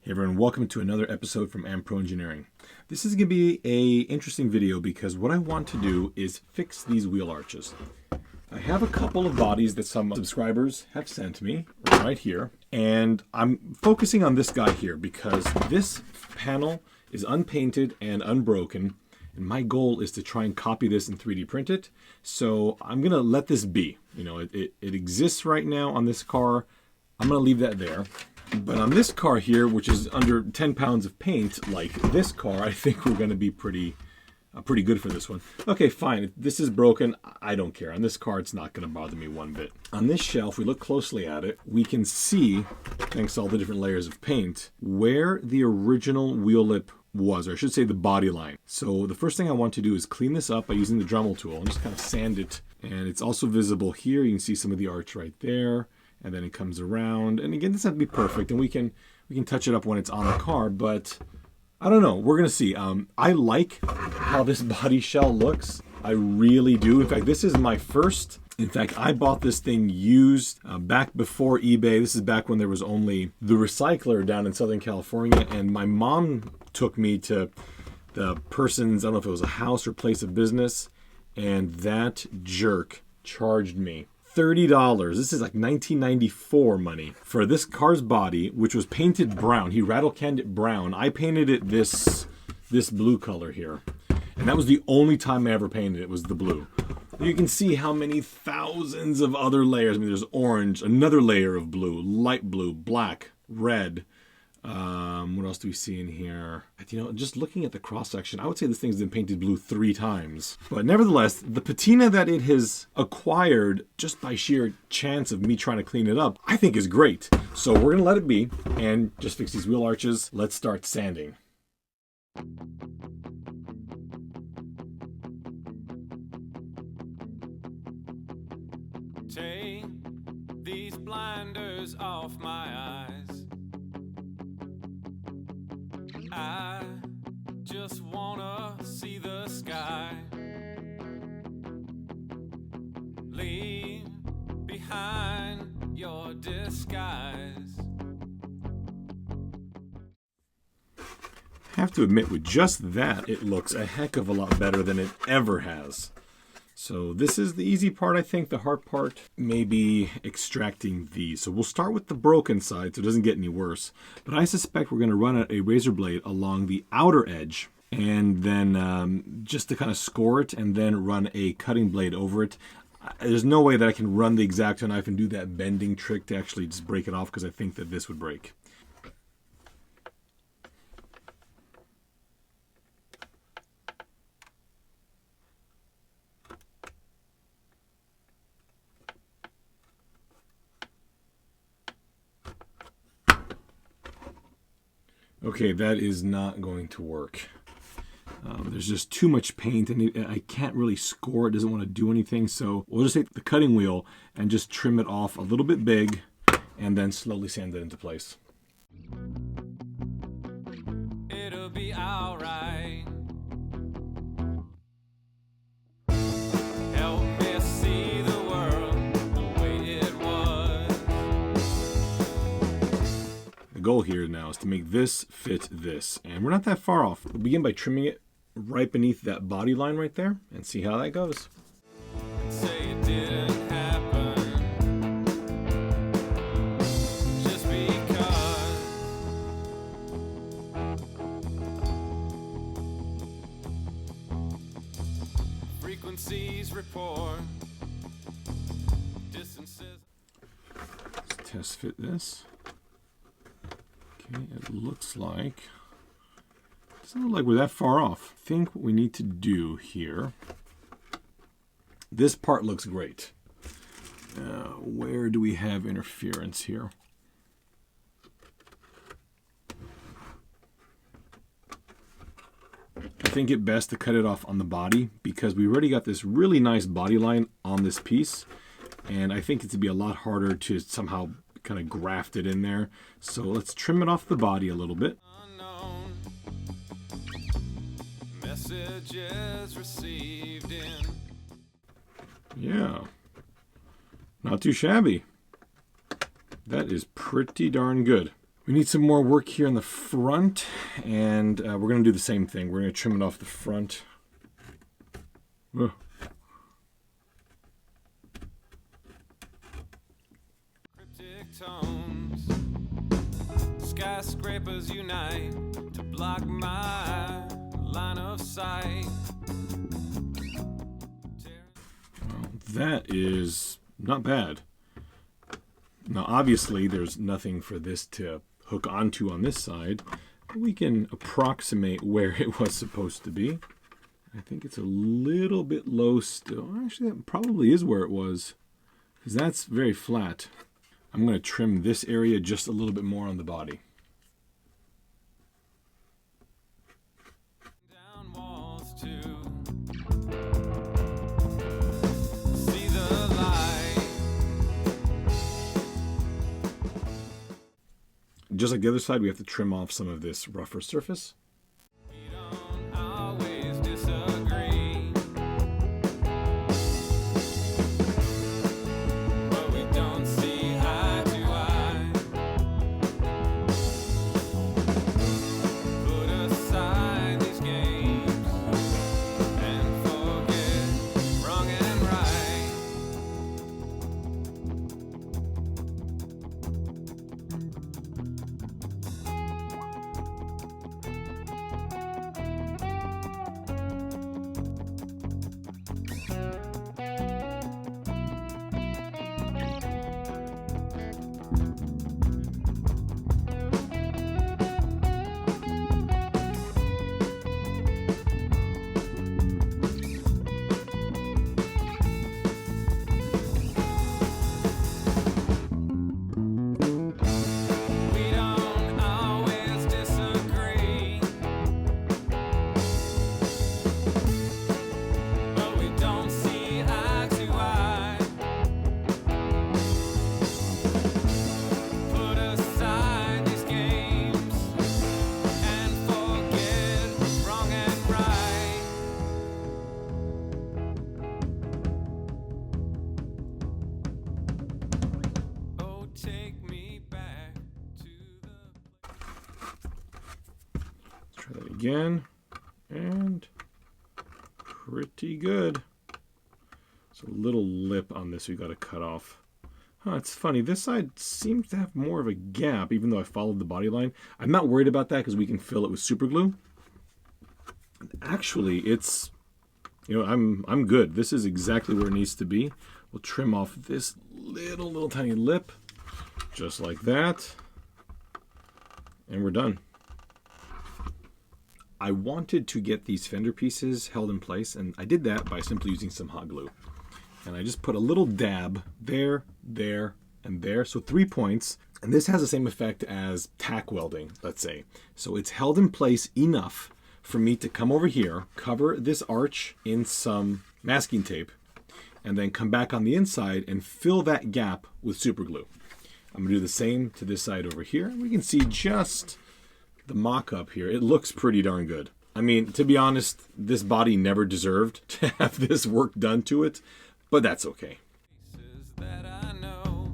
Hey everyone, welcome to another episode from Ampro Engineering. This is going to be an interesting video because what I want to do is fix these wheel arches. I have a couple of bodies that some subscribers have sent me right here, and I'm focusing on this guy here because this panel is unpainted and unbroken, and my goal is to try and copy this and 3D print it. So I'm going to let this be. You know, it exists right now on this car. I'm going to leave that there. But on this car here, which is under 10 pounds of paint, like this car, I think we're going to be pretty good for this one. Okay, fine. If this is broken, I don't care. On this car, it's not going to bother me one bit. On this shelf, we look closely at it, we can see, thanks to all the different layers of paint, where the original wheel lip was, or I should say the body line. So the first thing I want to do is clean this up by using the Dremel tool and just kind of sand it. And it's also visible here. You can see some of the arch right there. And then it comes around, and again, this doesn't have to be perfect, and we can touch it up when it's on the car, but I don't know. We're gonna see. I like how this body shell looks. I really do. In fact, this is my first. In fact, I bought this thing used back before eBay. This is back when there was only the recycler down in Southern California, and my mom took me to the person's, I don't know if it was a house or place of business, and that jerk charged me $30. This is like 1994 money for this car's body, which was painted brown. He rattle canned it brown. I painted it this blue color here. And that was the only time I ever painted it, was the blue. You can see how many thousands of other layers. I mean, there's orange, another layer of blue, light blue, black, red. What else do we see in here? You know, just looking at the cross section, I would say this thing's been painted blue 3 times. But nevertheless, the patina that it has acquired just by sheer chance of me trying to clean it up, I think is great. So we're gonna let it be and just fix these wheel arches. Let's start sanding. Take these blinders off my eyes. I just wanna see the sky. Leave behind your disguise. I have to admit, with just that, it looks a heck of a lot better than it ever has. So this is the easy part, I think. The hard part may be extracting these. So we'll start with the broken side so it doesn't get any worse. But I suspect we're going to run a razor blade along the outer edge and then just to kind of score it and then run a cutting blade over it. There's no way that I can run the X-Acto knife and do that bending trick to actually just break it off because I think that this would break. Okay, that is not going to work. There's just too much paint and I can't really score. It doesn't want to do anything. So we'll just take the cutting wheel and just trim it off a little bit big and then slowly sand it into place. It'll be alright. Help me see the world the way it was. The goal here now is to make this fit this, and we're not that far off. We'll begin by trimming it right beneath that body line right there and see how that goes. Say it didn't happen just because. Frequencies report distances. Let's test fit this. Okay, it looks like, doesn't look like we're that far off. I think what we need to do here, this part looks great. Where do we have interference here? I think it best to cut it off on the body because we already got this really nice body line on this piece, and I think it's to be a lot harder to somehow kind of graft it in there. So let's trim it off the body a little bit. Unknown messages received in. Yeah, not too shabby. That is pretty darn good. We need some more work here in the front, and we're going to do the same thing. We're going to trim it off the front. Ugh. Cryptic tones, skyscrapers unite to block my line of sight. Well, that is not bad. Now, obviously, there's nothing for this to hook onto on this side. We can approximate where it was supposed to be. I think it's a little bit low still. Actually, that probably is where it was, because that's very flat. I'm going to trim this area just a little bit more on the body. Down walls too. See the light. Just like the other side, we have to trim off some of this rougher surface. We don't always disagree, but we don't see eye to eye. Put aside these games and forget wrong and right. We don't always disagree, but we don't see eye to eye. Put aside these games and forget wrong and right. Oh, take me back to the Let's try that again. And pretty good. It's a little lip on this we got to cut off. Huh, it's funny. This side seems to have more of a gap, even though I followed the body line. I'm not worried about that because we can fill it with super glue. Actually, it's, I'm good. This is exactly where it needs to be. We'll trim off this little tiny lip, just like that. And we're done. I wanted to get these fender pieces held in place, and I did that by simply using some hot glue. And I just put a little dab there, there, and there. So 3 points. And this has the same effect as tack welding, let's say. So it's held in place enough for me to come over here, cover this arch in some masking tape, and then come back on the inside and fill that gap with super glue. I'm gonna do the same to this side over here. We can see just the mock-up here. It looks pretty darn good. I mean, to be honest, this body never deserved to have this work done to it, but that's okay. places that I know.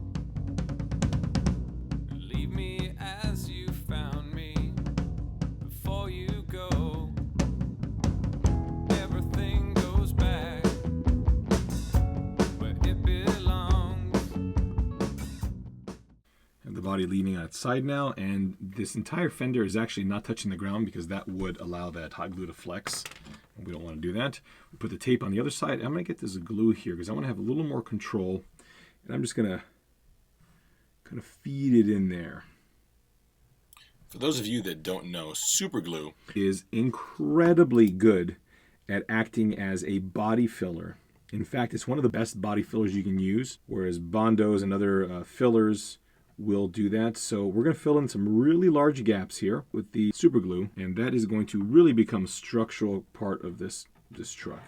Leave me as you found me before you go. Everything goes back where it belongs. And the body leaning on its side now, and this entire fender is actually not touching the ground because that would allow that hot glue to flex. And we don't want to do that. We put the tape on the other side. I'm going to get this glue here because I want to have a little more control. And I'm just going to kind of feed it in there. For those of you that don't know, super glue is incredibly good at acting as a body filler. In fact, it's one of the best body fillers you can use, whereas Bondos and other fillers will do that. So we're going to fill in some really large gaps here with the super glue, and that is going to really become a structural part of this truck.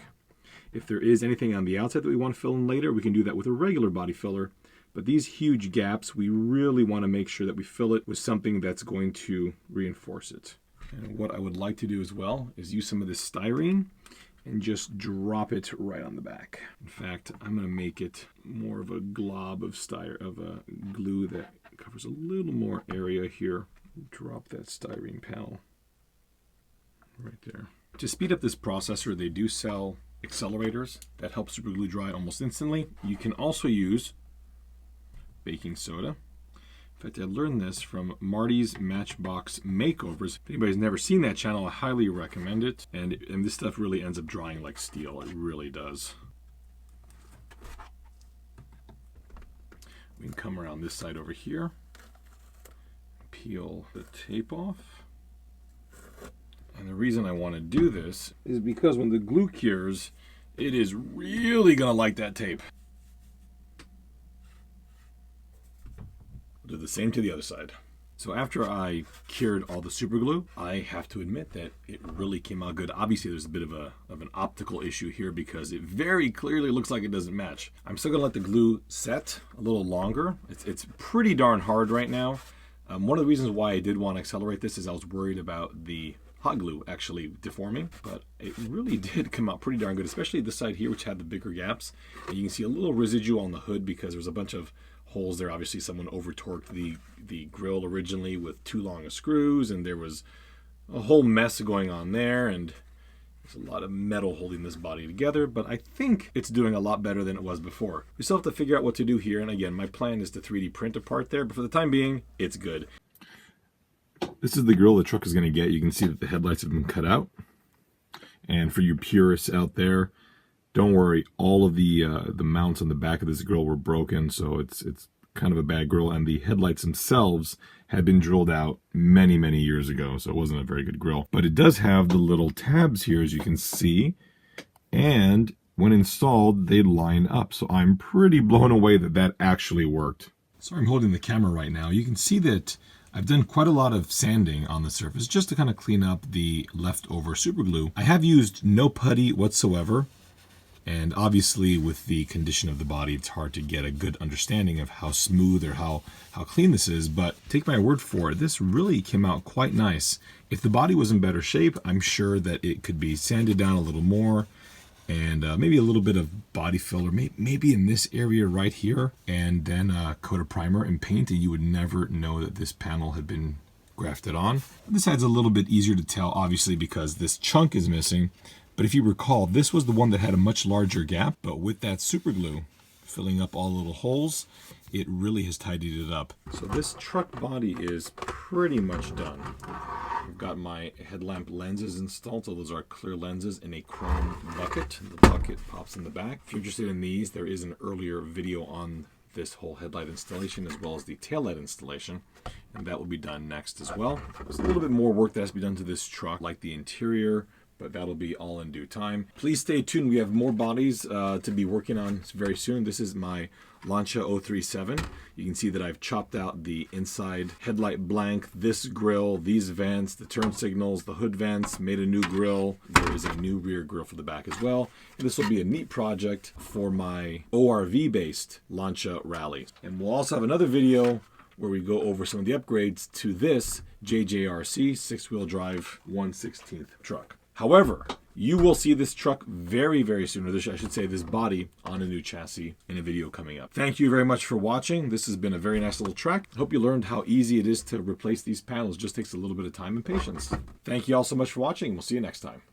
If there is anything on the outside that we want to fill in later, we can do that with a regular body filler. But these huge gaps, we really want to make sure that we fill it with something that's going to reinforce it. And what I would like to do as well is use some of this styrene and just drop it right on the back. In fact, I'm going to make it more of a glob of glue that Covers a little more area here. Drop that styrene panel right there. To speed up this processor, they do sell accelerators that help super glue dry almost instantly. You can also use baking soda. In fact, I learned this from Marty's Matchbox Makeovers. If anybody's never seen that channel, I highly recommend it. And this stuff really ends up drying like steel. It really does. We can come around this side over here. Peel the tape off. And the reason I want to do this is because when the glue cures, it is really going to like that tape. I'll do the same to the other side. So after I cured all the super glue, I have to admit that it really came out good. Obviously, there's a bit of an optical issue here because it very clearly looks like it doesn't match. I'm still gonna let the glue set a little longer. It's pretty darn hard right now. One of the reasons why I did want to accelerate this is I was worried about the hot glue actually deforming, but it really did come out pretty darn good, especially this side here, which had the bigger gaps. And you can see a little residue on the hood because there's a bunch of holes there. Obviously, someone over torqued the grill originally with too long of screws, and there was a whole mess going on there, and there's a lot of metal holding this body together, but I think it's doing a lot better than it was before. We still have to figure out what to do here, and again, my plan is to 3D print a part there, but for the time being, it's good. This is the grill the truck is going to get. You can see that the headlights have been cut out, and for you purists out there, don't worry, all of the mounts on the back of this grill were broken, so it's kind of a bad grill, and the headlights themselves had been drilled out many, many years ago, so it wasn't a very good grill. But it does have the little tabs here, as you can see, and when installed, they line up, so I'm pretty blown away that that actually worked. Sorry, I'm holding the camera right now. You can see that I've done quite a lot of sanding on the surface just to kind of clean up the leftover super glue. I have used no putty whatsoever. And obviously with the condition of the body, it's hard to get a good understanding of how smooth or how clean this is, but take my word for it, this really came out quite nice. If the body was in better shape, I'm sure that it could be sanded down a little more and maybe a little bit of body filler, maybe in this area right here, and then coat a primer and paint, and you would never know that this panel had been grafted on. This side's a little bit easier to tell, obviously, because this chunk is missing. But if you recall, this was the one that had a much larger gap, but with that super glue filling up all the little holes, it really has tidied it up. So this truck body is pretty much done. I've got my headlamp lenses installed, so those are clear lenses in a chrome bucket. The bucket pops in the back. If you're interested in these, there is an earlier video on this whole headlight installation as well as the taillight installation, and that will be done next as well. There's a little bit more work that has to be done to this truck, like the interior, but that'll be all in due time. Please stay tuned. We have more bodies to be working on very soon. This is my Lancia 037. You can see that I've chopped out the inside headlight blank, this grille, these vents, the turn signals, the hood vents, made a new grille. There is a new rear grille for the back as well. And this will be a neat project for my ORV-based Lancia Rally. And we'll also have another video where we go over some of the upgrades to this JJRC 6-wheel drive 1/16 truck. However, you will see this truck very, very soon, or I should say this body on a new chassis in a video coming up. Thank you very much for watching. This has been a very nice little track. I hope you learned how easy it is to replace these panels. It just takes a little bit of time and patience. Thank you all so much for watching. We'll see you next time.